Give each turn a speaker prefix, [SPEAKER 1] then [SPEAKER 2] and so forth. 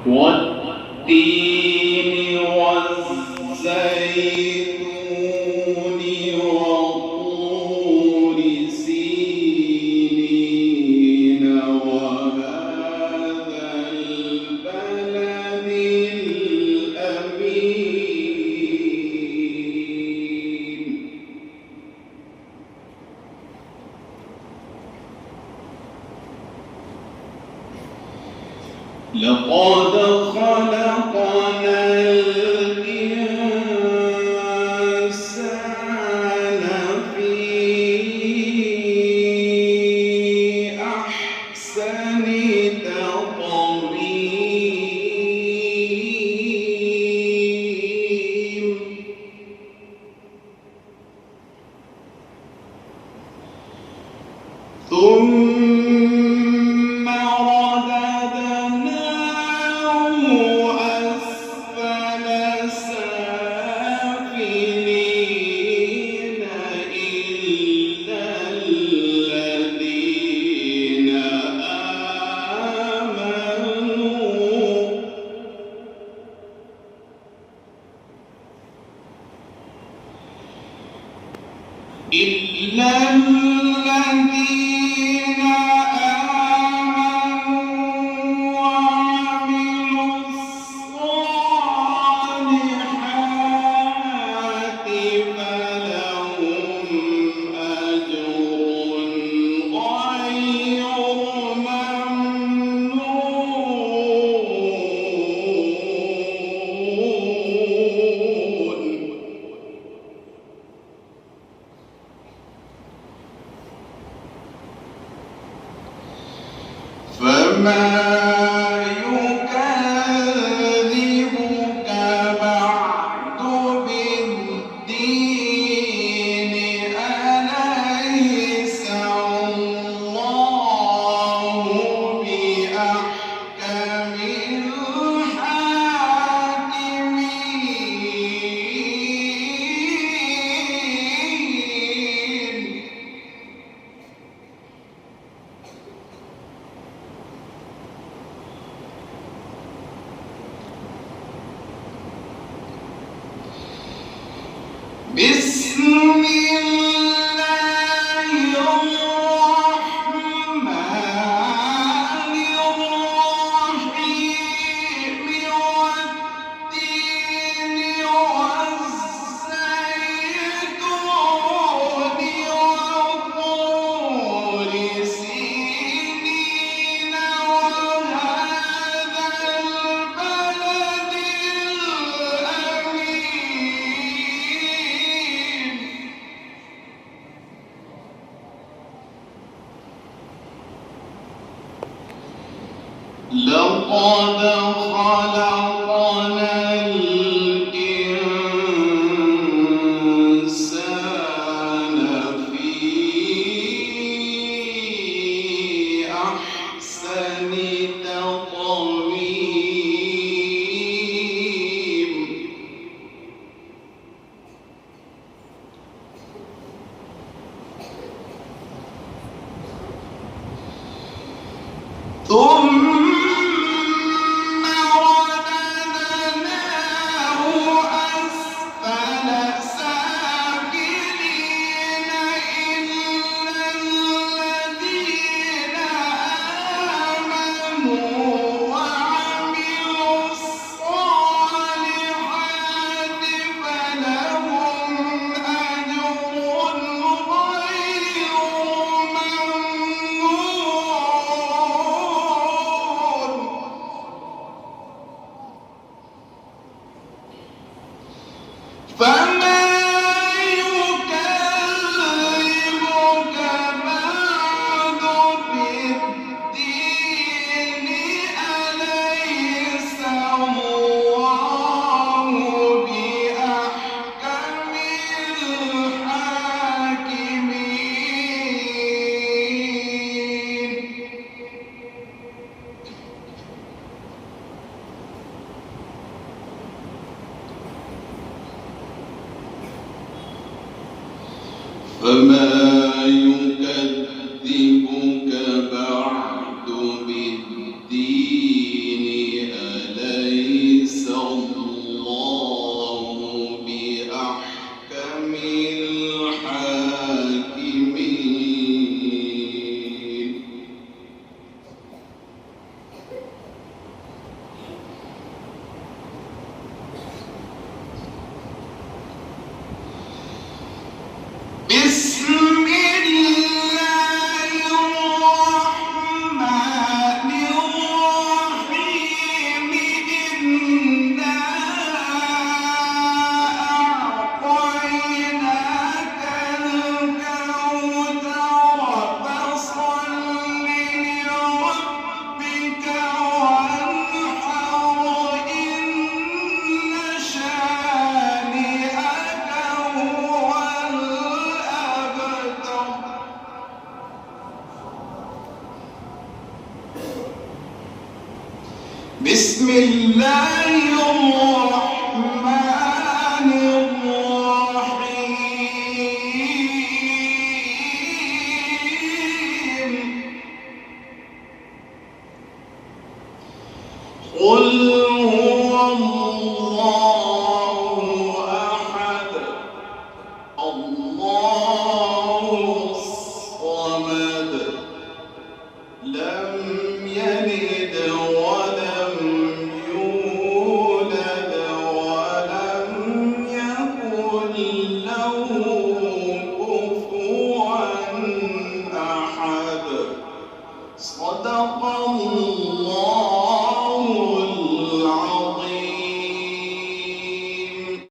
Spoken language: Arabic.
[SPEAKER 1] والتين والزيتون وطور سينين وهذا البلد الأمين لقد خلقنا الإنسان في أحسن تقويم ثم رددناه أسفل سافلين إلا الذين وعملوا الصالحات فلهم أجر غير ممنون فما يكذبك بعد بالدين أليس الله بأحكم الحاكمين بسم الله الرحمن الرحيم والتين والزيتون وطور سينين وهذا البلد الأمين لقد خلقنا الإنسان في أحسن تقويم ثم رددناه أسفل سافلين إلا الذين آمنوا وعملوا الصالحات فلهم أجر غير ممنون فما يكذبك بعد بالدين أليس الله بأحكم الحاكمين فما يكذبك بعد بالدين أليس الله الرحمن الرحيم قل هو الله